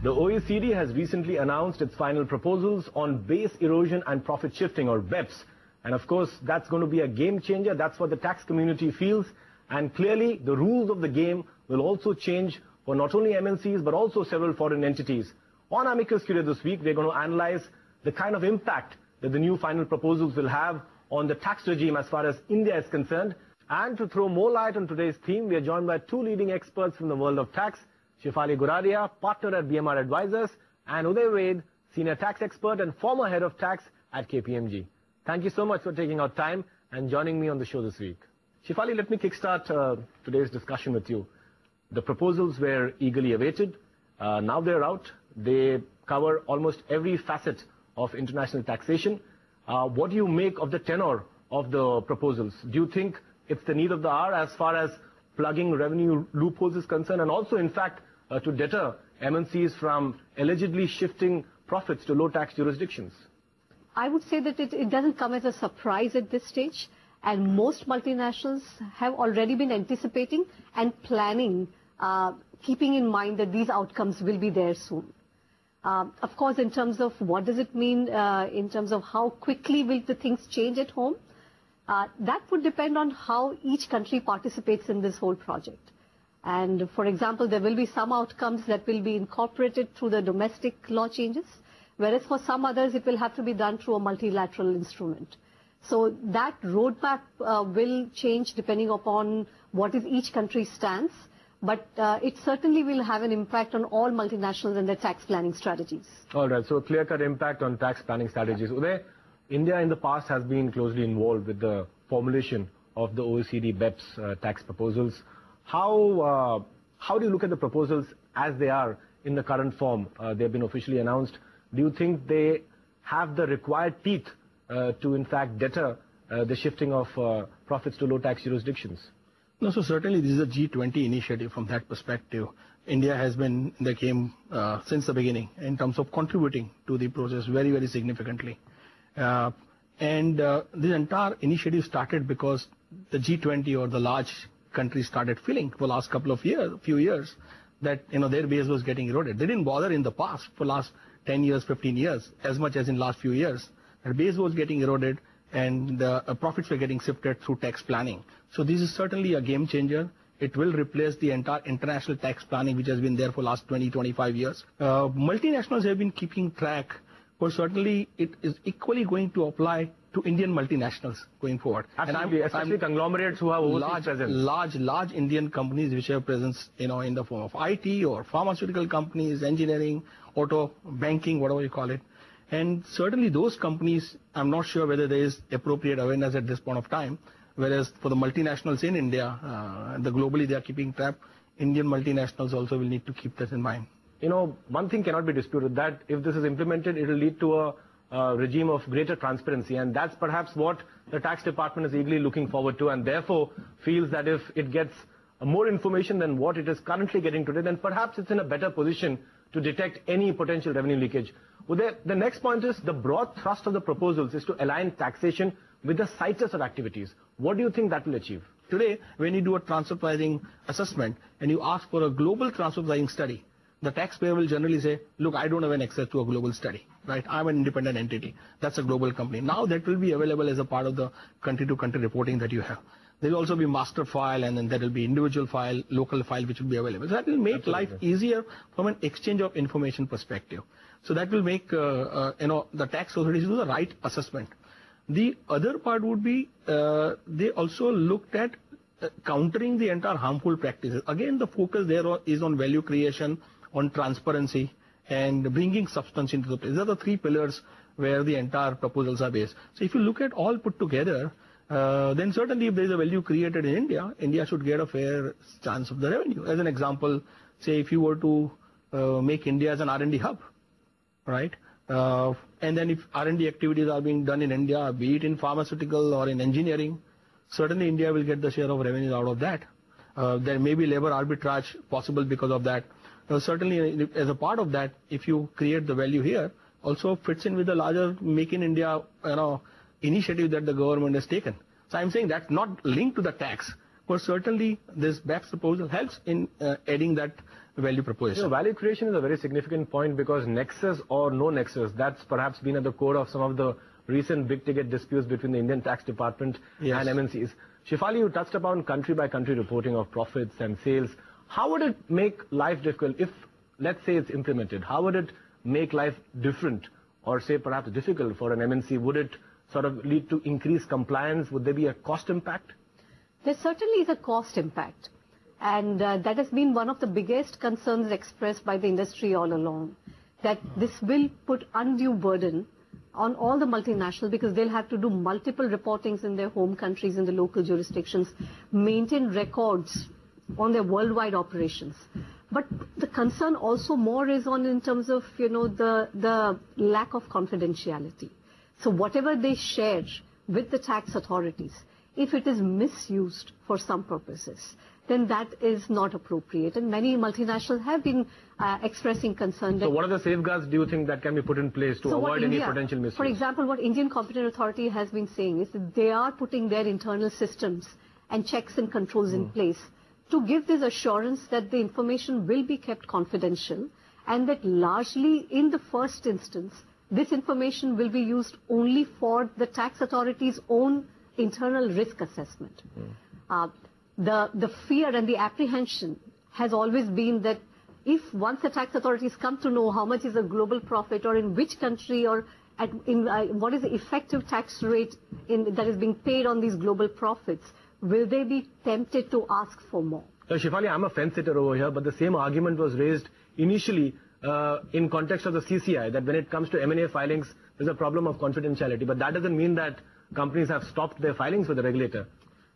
The OECD has recently announced its final proposals on base erosion and profit shifting, or BEPS. And of course, that's going to be a game changer. That's what the tax community feels. And clearly, the rules of the game will also change for not only MNCs, but also several foreign entities. On Amicus Curiae this week, we're going to analyze the kind of impact that the new final proposals will have on the tax regime as far as India is concerned. And to throw more light on today's theme, we are joined by two leading experts from the world of tax, Shefali Goradia, partner at BMR Advisors, and Uday Ved, senior tax expert and former head of tax at KPMG. Thank you so much for taking out time and joining me on the show this week. Shefali, let me kickstart today's discussion with you. The proposals were eagerly awaited. Now they're out. They cover almost every facet of international taxation. What do you make of the tenor of the proposals? Do you think it's the need of the hour as far as plugging revenue loopholes is concerned, and also, in fact, to deter MNCs from allegedly shifting profits to low-tax jurisdictions? I would say that it doesn't come as a surprise at this stage, and most multinationals have already been anticipating and planning, keeping in mind that these outcomes will be there soon. Of course, in terms of what does it mean, in terms of how quickly will the things change at home, that would depend on how each country participates in this whole project. And for example, there will be some outcomes that will be incorporated through the domestic law changes, whereas for some others it will have to be done through a multilateral instrument. So that roadmap will change depending upon what is each country's stance, but it certainly will have an impact on all multinationals and their tax planning strategies. All right, so a clear-cut impact on tax planning strategies. Uday, India in the past has been closely involved with the formulation of the OECD BEPS tax proposals. How do you look at the proposals as they are in the current form? They've been officially announced. Do you think they have the required teeth to, in fact, deter the shifting of profits to low-tax jurisdictions? No, so certainly this is a G20 initiative from that perspective. India has been in the game since the beginning in terms of contributing to the process very, very significantly. This entire initiative started because the G20 or the large countries started feeling for the last few years that their base was getting eroded. They didn't bother in the past for last 10 years, 15 years, as much as in last few years. Their base was getting eroded and the profits were getting shifted through tax planning. So this is certainly a game changer. It will replace the entire international tax planning which has been there for last 20, 25 years. Multinationals have been keeping track, but certainly it is equally going to apply to Indian multinationals going forward. Absolutely, especially conglomerates who have overseas presence. Large Indian companies which have presence, in the form of IT or pharmaceutical companies, engineering, auto, banking, whatever you call it. And certainly those companies, I'm not sure whether there is appropriate awareness at this point of time, whereas for the multinationals in India, globally they are keeping track. Indian multinationals also will need to keep that in mind. One thing cannot be disputed, that if this is implemented, it will lead to a regime of greater transparency, and that's perhaps what the tax department is eagerly looking forward to, and therefore feels that if it gets more information than what it is currently getting today, then perhaps it's in a better position to detect any potential revenue leakage. Uday, the next point is the broad thrust of the proposals is to align taxation with the situs of activities. What do you think that will achieve? Today, when you do a transfer pricing assessment and you ask for a global transfer pricing study, the taxpayer will generally say, look, I don't have an access to a global study, right? I'm an independent entity. That's a global company. Now that will be available as a part of the country-to-country reporting that you have. There will also be master file, and then there will be individual file, local file, which will be available. So that will make life easier from an exchange of information perspective. So that will make the tax authorities do the right assessment. The other part would be they also looked at countering the entire harmful practices. Again, the focus there is on value creation, on transparency, and bringing substance into the place. These are the three pillars where the entire proposals are based. So if you look at all put together, then certainly if there is a value created in India, India should get a fair chance of the revenue. As an example, say if you were to make India as an R&D hub, right? And then if R&D activities are being done in India, be it in pharmaceutical or in engineering, certainly India will get the share of revenues out of that. There may be labor arbitrage possible because of that. Certainly as a part of that, if you create the value here, also fits in with the larger Make in India initiative that the government has taken. So I'm saying that's not linked to the tax, but certainly this BEPS proposal helps in adding that value proposition. Value creation is a very significant point because nexus or no nexus, that's perhaps been at the core of some of the recent big-ticket disputes between the Indian Tax Department and MNCs. Shefali, you touched upon country-by-country reporting of profits and sales. How would it make life difficult if, let's say, it's implemented? How would it make life different or, say, perhaps difficult for an MNC? Would it sort of lead to increased compliance? Would there be a cost impact? There certainly is a cost impact. And that has been one of the biggest concerns expressed by the industry all along, that this will put undue burden on all the multinationals because they'll have to do multiple reportings in their home countries, in the local jurisdictions, maintain records on their worldwide operations. But the concern also more is on in terms of, the lack of confidentiality. So whatever they share with the tax authorities, if it is misused for some purposes, then that is not appropriate. And many multinationals have been expressing concern. So what are the safeguards do you think that can be put in place to avoid any potential misuse? For example, what Indian Competent Authority has been saying is that they are putting their internal systems and checks and controls in place to give this assurance that the information will be kept confidential and that largely in the first instance, this information will be used only for the tax authority's own internal risk assessment. The fear and the apprehension has always been that if once the tax authorities come to know how much is a global profit or in which country or what is the effective tax rate that is being paid on these global profits, will they be tempted to ask for more? Shefali, I'm a fence sitter over here, but the same argument was raised initially in context of the CCI, that when it comes to M&A filings, there's a problem of confidentiality. But that doesn't mean that companies have stopped their filings with the regulator.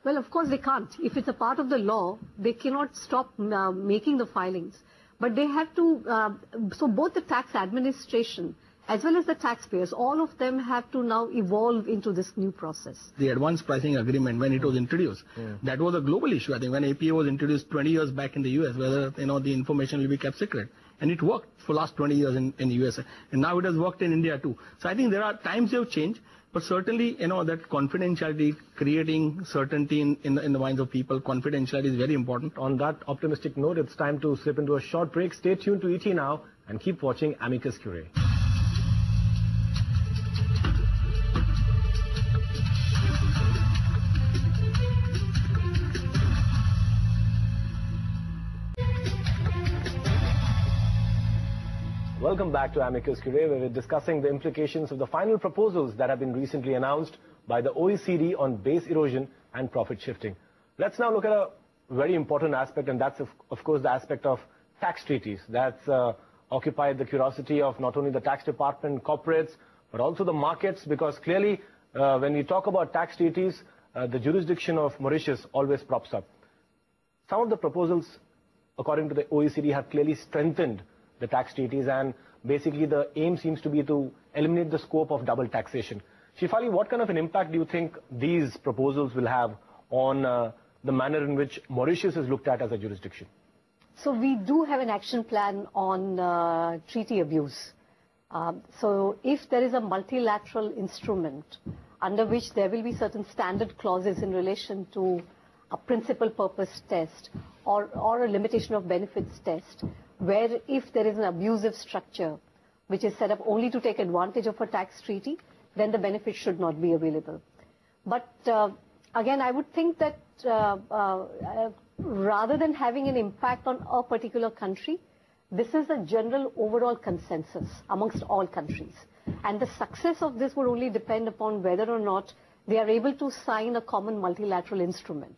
Well, of course they can't. If it's a part of the law, they cannot stop making the filings. But they have to, so both the tax administration as well as the taxpayers, all of them have to now evolve into this new process. The advance pricing agreement, when it was introduced, that was a global issue. I think when APA was introduced 20 years back in the US, whether the information will be kept secret. And it worked for the last 20 years in the US. And now it has worked in India too. So I think there are times they have changed. But certainly, that confidentiality, creating certainty in the minds of people, confidentiality is very important. On that optimistic note, it's time to slip into a short break. Stay tuned to ET Now and keep watching Amicus Curiae. Welcome back to Amicus Curiae, where we're discussing the implications of the final proposals that have been recently announced by the OECD on base erosion and profit shifting. Let's now look at a very important aspect, and that's, of course, the aspect of tax treaties. That's occupied the curiosity of not only the tax department, corporates, but also the markets, because clearly, when we talk about tax treaties, the jurisdiction of Mauritius always props up. Some of the proposals, according to the OECD, have clearly strengthened the tax treaties, and basically the aim seems to be to eliminate the scope of double taxation. Shefali, what kind of an impact do you think these proposals will have on the manner in which Mauritius is looked at as a jurisdiction? So we do have an action plan on treaty abuse. So if there is a multilateral instrument under which there will be certain standard clauses in relation to a principal purpose test or a limitation of benefits test, where if there is an abusive structure which is set up only to take advantage of a tax treaty, then the benefit should not be available. But again, I would think that rather than having an impact on a particular country, this is a general overall consensus amongst all countries. And the success of this would only depend upon whether or not they are able to sign a common multilateral instrument.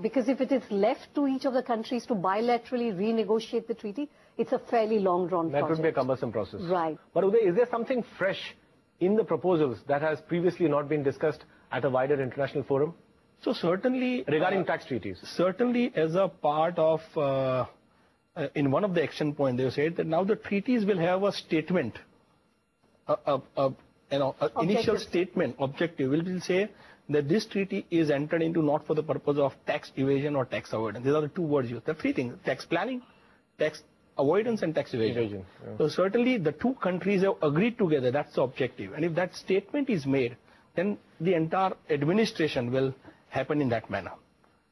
Because if it is left to each of the countries to bilaterally renegotiate the treaty, it's a fairly long-drawn project. That would be a cumbersome process. Right. But Uday, is there something fresh in the proposals that has previously not been discussed at a wider international forum? So certainly, regarding tax treaties. Certainly, as a part of, in one of the action points, they said that now the treaties will have a statement, initial statement, objective, will say that this treaty is entered into not for the purpose of tax evasion or tax avoidance. These are the two words used. There are three things: tax planning, tax avoidance, and tax evasion. Yeah. So certainly the two countries have agreed together. That's the objective. And if that statement is made, then the entire administration will happen in that manner.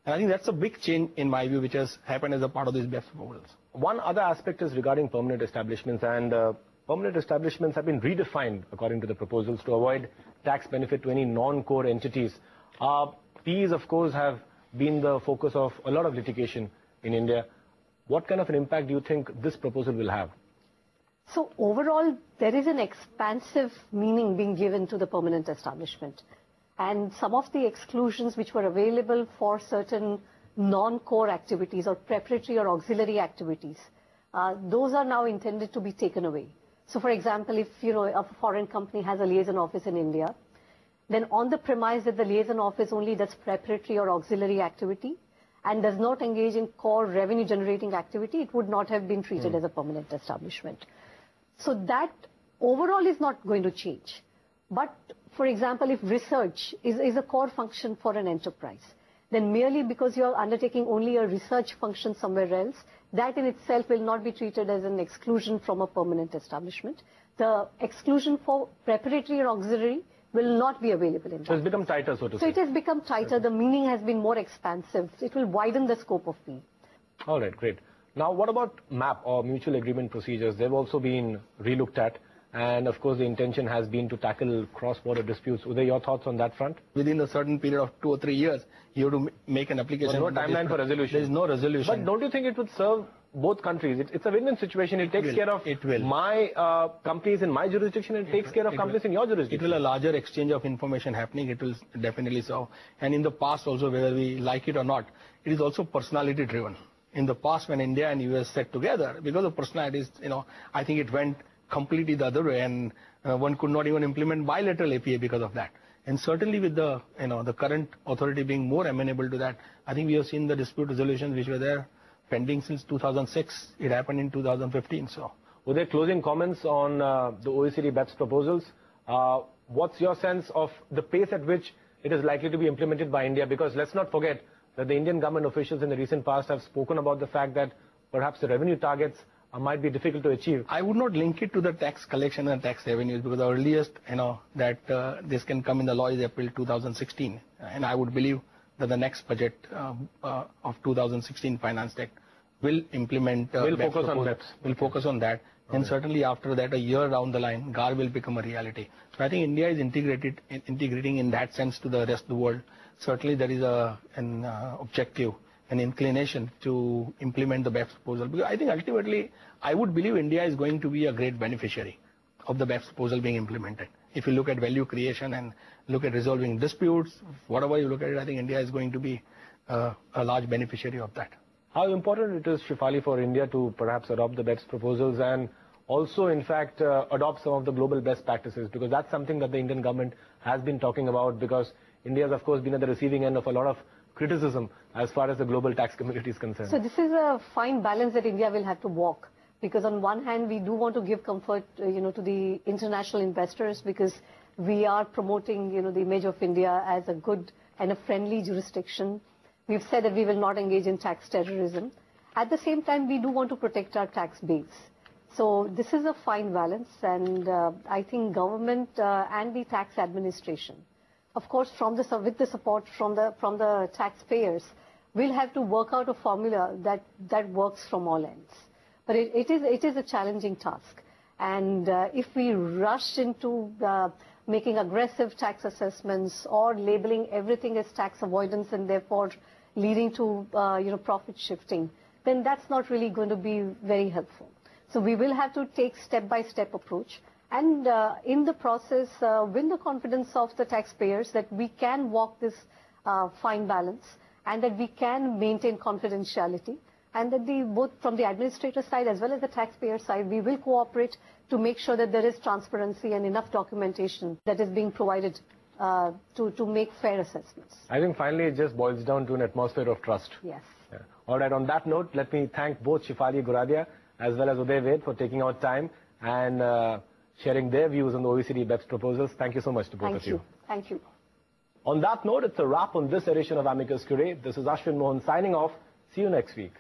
And I think that's a big change in my view, which has happened as a part of these BEPS proposals. One other aspect is regarding permanent establishments, and permanent establishments have been redefined according to the proposals to avoid tax benefit to any non-core entities. These, of course, have been the focus of a lot of litigation in India. What kind of an impact do you think this proposal will have? So overall, there is an expansive meaning being given to the permanent establishment. And some of the exclusions which were available for certain non-core activities or preparatory or auxiliary activities, those are now intended to be taken away. So for example, if a foreign company has a liaison office in India, then on the premise that the liaison office only does preparatory or auxiliary activity and does not engage in core revenue generating activity, it would not have been treated as a permanent establishment. So that overall is not going to change. But for example, if research is a core function for an enterprise, then merely because you're undertaking only a research function somewhere else, that in itself will not be treated as an exclusion from a permanent establishment. The exclusion for preparatory or auxiliary will not be available in that. So it's become tighter, so to say. So it has become tighter. The meaning has been more expansive. It will widen the scope of meaning. All right, great. Now, what about MAP or mutual agreement procedures? They've also been relooked at. And of course, the intention has been to tackle cross-border disputes. Uday, your thoughts on that front? Within a certain period of 2 or 3 years, you have to make an application. No timeline for resolution. There is no resolution. But don't you think it would serve both countries? It's a win-win situation. It takes care of my companies in my jurisdiction. It takes care of companies in your jurisdiction. It will a larger exchange of information happening. It will definitely serve. And in the past also, whether we like it or not, it is also personality driven. In the past, when India and US sat together, because of personalities, I think it went completely the other way, and one could not even implement bilateral APA because of that. And certainly with the the current authority being more amenable to that, I think we have seen the dispute resolutions which were there pending since 2006. It happened in 2015. So, were there closing comments on the OECD BEPS proposals? What's your sense of the pace at which it is likely to be implemented by India? Because let's not forget that the Indian government officials in the recent past have spoken about the fact that perhaps the revenue targets might be difficult to achieve. I would not link it to the tax collection and tax revenues, because the earliest that this can come in the law is April 2016, and I would believe that the next budget of 2016 Finance Act will implement. Will focus on BEPS. Will focus on that, and certainly after that, a year down the line, GAR will become a reality. So I think India is integrating in that sense to the rest of the world. Certainly there is an objective, an inclination to implement the BEPS proposal, because I think ultimately I would believe India is going to be a great beneficiary of the BEPS proposal being implemented. If you look at value creation and look at resolving disputes, whatever you look at it, I think India is going to be a large beneficiary of that. How important it is, Shefali, for India to perhaps adopt the BEPS proposals and also, in fact, adopt some of the global best practices, because that's something that the Indian government has been talking about, because India has, of course, been at the receiving end of a lot of criticism as far as the global tax community is concerned. So this is a fine balance that India will have to walk, because on one hand we do want to give comfort to the international investors, because we are promoting the image of India as a good and a friendly jurisdiction. We've said that we will not engage in tax terrorism. At the same time, we do want to protect our tax base. So this is a fine balance, and I think government and the tax administration, of course, with the support from the taxpayers, we'll have to work out a formula that works from all ends. But it is a challenging task. And if we rush into making aggressive tax assessments or labeling everything as tax avoidance and therefore leading to profit shifting, then that's not really going to be very helpful. So we will have to take step-by-step approach. And in the process, win the confidence of the taxpayers that we can walk this fine balance and that we can maintain confidentiality, and that both from the administrator side as well as the taxpayer side, we will cooperate to make sure that there is transparency and enough documentation that is being provided to make fair assessments. I think finally it just boils down to an atmosphere of trust. Yes. Yeah. All right, on that note, let me thank both Shefali Goradia as well as Uday Ved for taking out time and sharing their views on the OECD BEPS proposals. Thank you so much to both of you. Thank you. On that note, it's a wrap on this edition of Amicus Curiae. This is Ashwin Mohan signing off. See you next week.